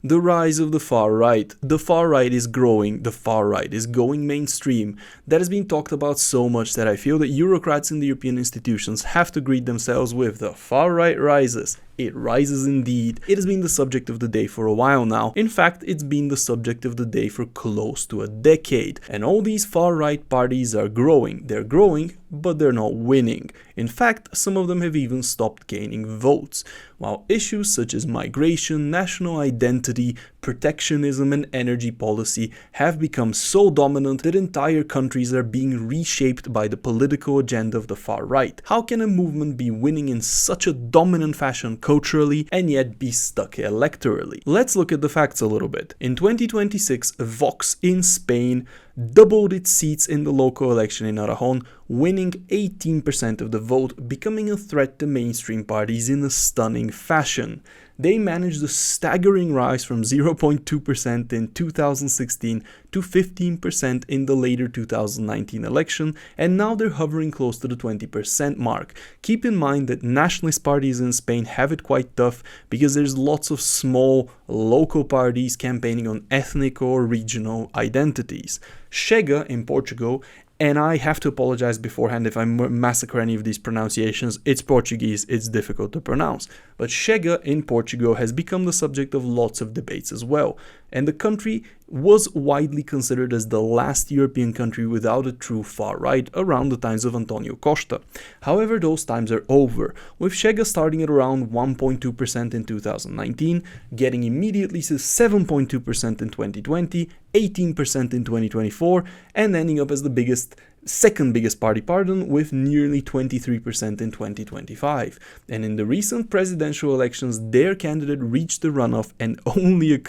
The rise of the far right. The far right is growing, the far right is going mainstream. That has been talked about so much that I feel that Eurocrats in the European institutions have to greet themselves with the far right rises. It rises indeed. It has been the subject of the day for a while now. In fact, it's been the subject of the day for close to a decade. And all these far right parties are growing. They're growing, but they're not winning. In fact, some of them have even stopped gaining votes. While issues such as migration, national identity, protectionism and energy policy have become so dominant that entire countries are being reshaped by the political agenda of the far right. How can a movement be winning in such a dominant fashion culturally and yet be stuck electorally? Let's look at the facts a little bit. In 2026, Vox in Spain doubled its seats in the local election in Aragon, winning 18% of the vote, becoming a threat to mainstream parties in a stunning fashion. They managed a staggering rise from 0.2% in 2016 to 15% in the later 2019 election, and now they're hovering close to the 20% mark. Keep in mind that nationalist parties in Spain have it quite tough because there's lots of small local parties campaigning on ethnic or regional identities. Chega in Portugal, and I have to apologize beforehand if I massacre any of these pronunciations. It's Portuguese, it's difficult to pronounce. But Chega in Portugal has become the subject of lots of debates as well. And the country was widely considered as the last European country without a true far right around the times of Antonio Costa. However, those times are over, with Chega starting at around 1.2% in 2019, getting immediately to 7.2% in 2020, 18% in 2024, and ending up as the second biggest party, with nearly 23% in 2025. And in the recent presidential elections, their candidate reached the runoff, and only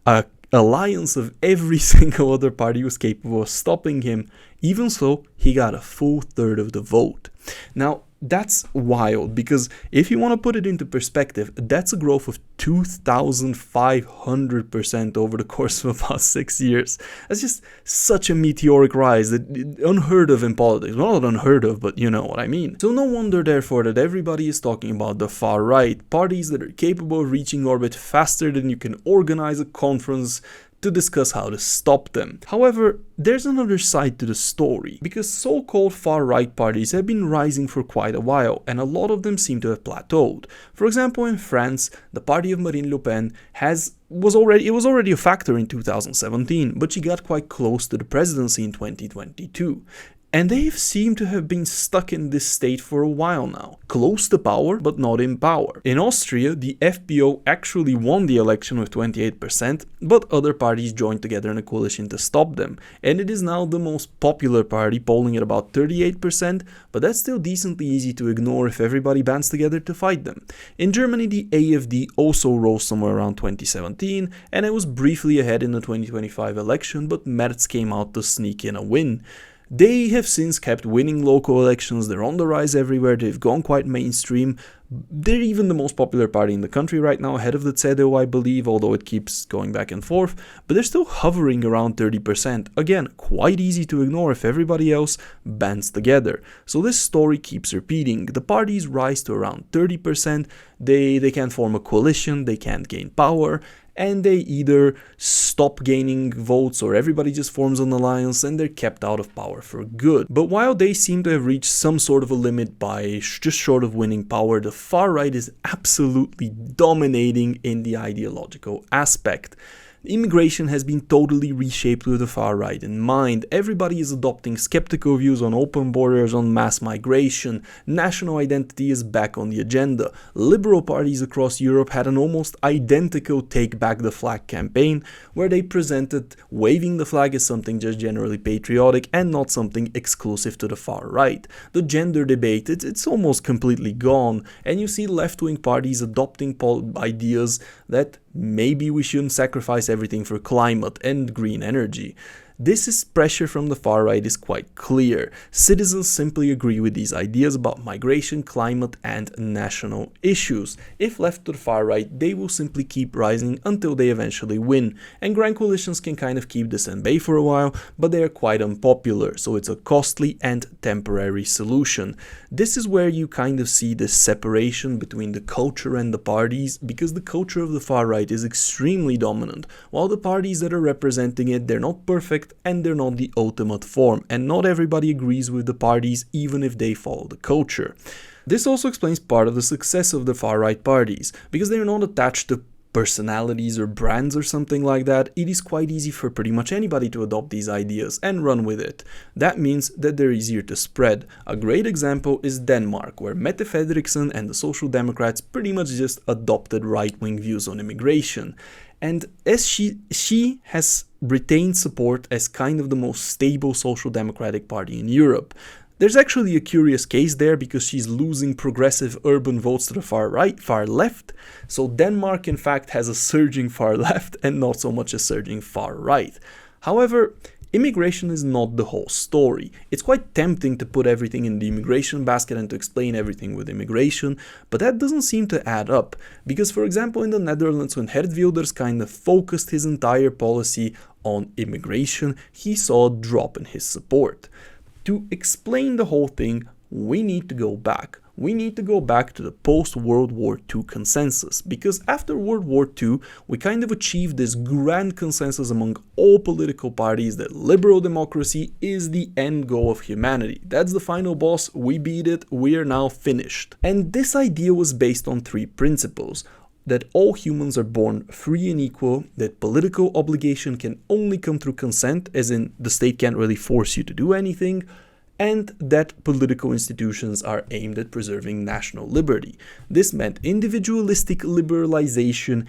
a alliance of every single other party was capable of stopping him. Even so, he got a full third of the vote. Now, that's wild, because if you want to put it into perspective, that's a growth of 2,500% over the course of about 6 years. That's just such a meteoric rise, that unheard of in politics. Well, not unheard of, but you know what I mean. So no wonder, therefore, that everybody is talking about the far right, parties that are capable of reaching orbit faster than you can organize a conference to discuss how to stop them. However, there's another side to the story, because so-called far-right parties have been rising for quite a while, and a lot of them seem to have plateaued. For example, in France, the party of Marine Le Pen was already a factor in 2017, but she got quite close to the presidency in 2022. And they've seemed to have been stuck in this state for a while now, close to power but not in power. In Austria, the FPO actually won the election with 28%, but other parties joined together in a coalition to stop them, and it is now the most popular party, polling at about 38%, but that's still decently easy to ignore if everybody bands together to fight them. In Germany, the AfD also rose somewhere around 2017, and it was briefly ahead in the 2025 election, but Merz came out to sneak in a win. They have since kept winning local elections, they're on the rise everywhere, they've gone quite mainstream. They're even the most popular party in the country right now, ahead of the CDU, I believe, although it keeps going back and forth, but they're still hovering around 30%. Again, quite easy to ignore if everybody else bands together. So this story keeps repeating. The parties rise to around 30%, they can't form a coalition, they can't gain power, and they either stop gaining votes or everybody just forms an alliance and they're kept out of power for good. But while they seem to have reached some sort of a limit by just short of winning power, the far right is absolutely dominating in the ideological aspect. Immigration has been totally reshaped with the far right in mind. Everybody is adopting skeptical views on open borders, on mass migration. National identity is back on the agenda. Liberal parties across Europe had an almost identical Take Back the Flag campaign, where they presented waving the flag as something just generally patriotic and not something exclusive to the far right. The gender debate, it's almost completely gone, and you see left-wing parties adopting ideas that maybe we shouldn't sacrifice everything for climate and green energy. This pressure from the far right is quite clear. Citizens simply agree with these ideas about migration, climate, and national issues. If left to the far right, they will simply keep rising until they eventually win. And grand coalitions can kind of keep this at bay for a while, but they are quite unpopular, so it's a costly and temporary solution. This is where you kind of see this separation between the culture and the parties, because the culture of the far right is extremely dominant, while the parties that are representing it, they're not perfect and they're not the ultimate form, and not everybody agrees with the parties even if they follow the culture. This also explains part of the success of the far right parties, because they are not attached to personalities or brands or something like that. It is quite easy for pretty much anybody to adopt these ideas and run with it. That means that they're easier to spread. A great example is Denmark, where Mette Frederiksen and the Social Democrats pretty much just adopted right-wing views on immigration. And as she has retained support as kind of the most stable social democratic party in Europe. There's actually a curious case there, because she's losing progressive urban votes to the far right, far left. So Denmark in fact has a surging far left and not so much a surging far right. However, immigration is not the whole story. It's quite tempting to put everything in the immigration basket and to explain everything with immigration, but that doesn't seem to add up. Because for example in the Netherlands, when Geert Wilders kind of focused his entire policy on immigration, he saw a drop in his support. To explain the whole thing, we need to go back. We need to go back to the post-World War II consensus, because after World War II, we kind of achieved this grand consensus among all political parties that liberal democracy is the end goal of humanity. That's the final boss, we beat it, we are now finished. And this idea was based on three principles. That all humans are born free and equal, that political obligation can only come through consent, as in the state can't really force you to do anything, and that political institutions are aimed at preserving national liberty. This meant individualistic liberalization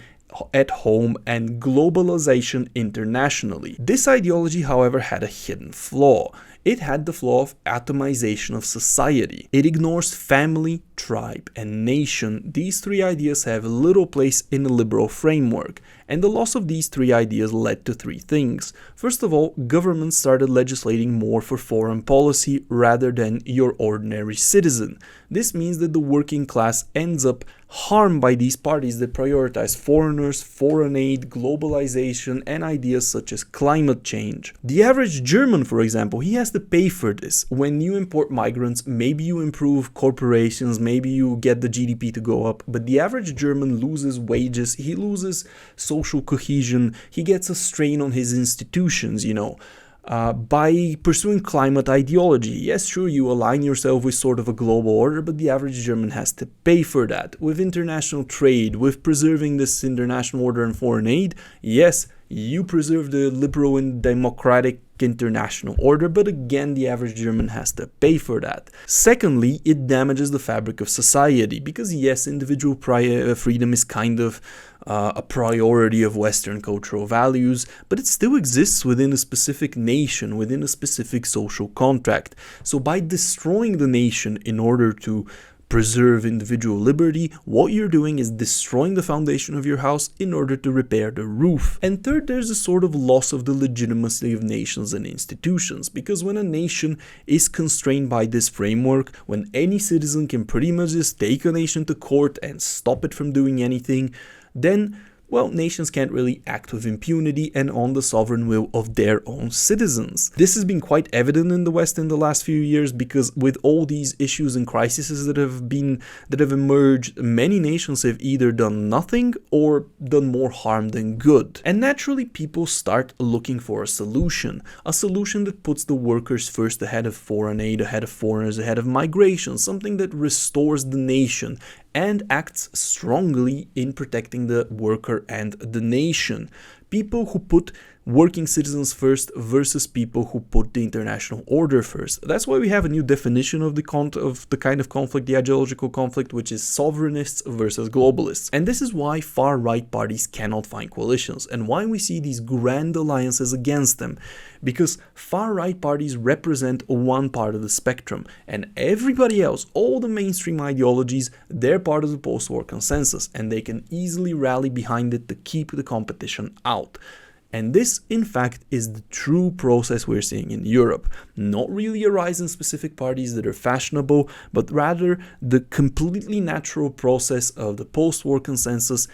at home and globalization internationally. This ideology, however, had a hidden flaw. It had the flaw of atomization of society. It ignores family, tribe, and nation. These three ideas have little place in a liberal framework, and the loss of these three ideas led to three things. First of all, governments started legislating more for foreign policy rather than your ordinary citizen. This means that the working class ends up harmed by these parties that prioritize foreigners, foreign aid, globalization, and ideas such as climate change. The average German, for example, he has to pay for this. When you import migrants, maybe you improve corporations, maybe you get the GDP to go up, but the average German loses wages, he loses social cohesion, he gets a strain on his institutions, by pursuing climate ideology. Yes, sure, you align yourself with sort of a global order, but the average German has to pay for that. With international trade, with preserving this international order and foreign aid, yes, you preserve the liberal and democratic international order, but again, the average German has to pay for that. Secondly, it damages the fabric of society, because yes, individual freedom is kind of a priority of Western cultural values, but it still exists within a specific nation, within a specific social contract. So by destroying the nation in order to preserve individual liberty, what you're doing is destroying the foundation of your house in order to repair the roof. And third, there's a sort of loss of the legitimacy of nations and institutions, because when a nation is constrained by this framework, when any citizen can pretty much just take a nation to court and stop it from doing anything, then well, nations can't really act with impunity and on the sovereign will of their own citizens. This has been quite evident in the West in the last few years, because with all these issues and crises that have emerged, many nations have either done nothing or done more harm than good. And naturally, people start looking for a solution that puts the workers first, ahead of foreign aid, ahead of foreigners, ahead of migration, something that restores the nation and acts strongly in protecting the worker and the nation. People who put working citizens first versus people who put the international order first. That's why we have a new definition of the kind of conflict, the ideological conflict, which is sovereignists versus globalists. And this is why far-right parties cannot find coalitions, and why we see these grand alliances against them. Because far-right parties represent one part of the spectrum, and everybody else, all the mainstream ideologies, they're part of the post-war consensus, and they can easily rally behind it to keep the competition out. And this, in fact, is the true process we're seeing in Europe. Not really a rise in specific parties that are fashionable, but rather the completely natural process of the post-war consensus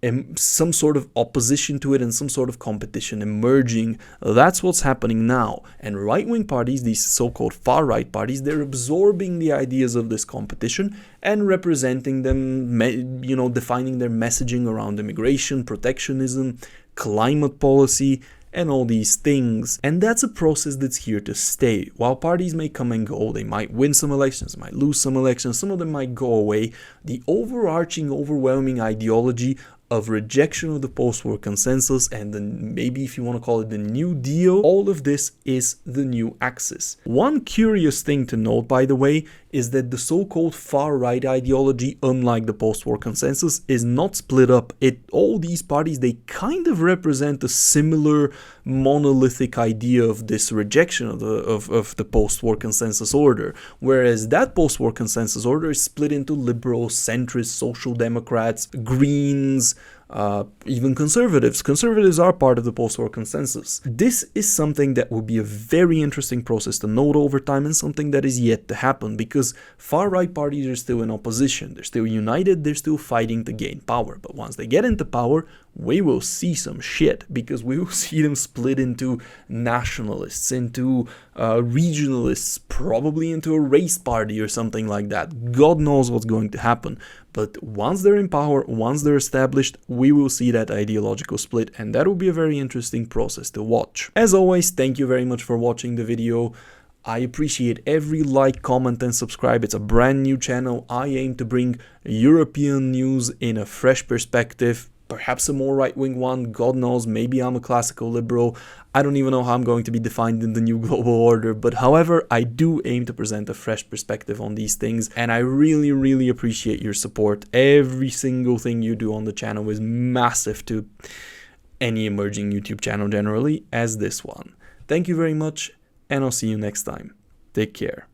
and some sort of opposition to it and some sort of competition emerging. That's what's happening now. And right-wing parties, these so-called far-right parties, they're absorbing the ideas of this competition and representing them, defining their messaging around immigration, protectionism, climate policy, and all these things. And that's a process that's here to stay. While parties may come and go, they might win some elections, might lose some elections, some of them might go away, the overarching, overwhelming ideology of rejection of the post-war consensus and then maybe, if you want to call it, the New Deal, all of this is the new axis. One curious thing to note, by the way, is that the so-called far-right ideology, unlike the post-war consensus, is not split up. All these parties, they kind of represent a similar monolithic idea of this rejection of the post-war consensus order, whereas that post-war consensus order is split into liberals, centrists, social democrats, Greens, even conservatives. Conservatives are part of the post-war consensus. This is something that will be a very interesting process to note over time and something that is yet to happen, because far-right parties are still in opposition. They're still united. They're still fighting to gain power. But once they get into power, we will see some shit, because we will see them split into nationalists, into regionalists, probably into a race party or something like that. God knows what's going to happen. But once they're in power, once they're established, we will see that ideological split, and that will be a very interesting process to watch. As always, thank you very much for watching the video. I appreciate every like, comment and subscribe. It's a brand new channel. I aim to bring European news in a fresh perspective, perhaps a more right-wing one. God knows, maybe I'm a classical liberal. I don't even know how I'm going to be defined in the new global order, but however, I do aim to present a fresh perspective on these things, and I really, really appreciate your support. Every single thing you do on the channel is massive to any emerging YouTube channel generally, as this one. Thank you very much, and I'll see you next time. Take care.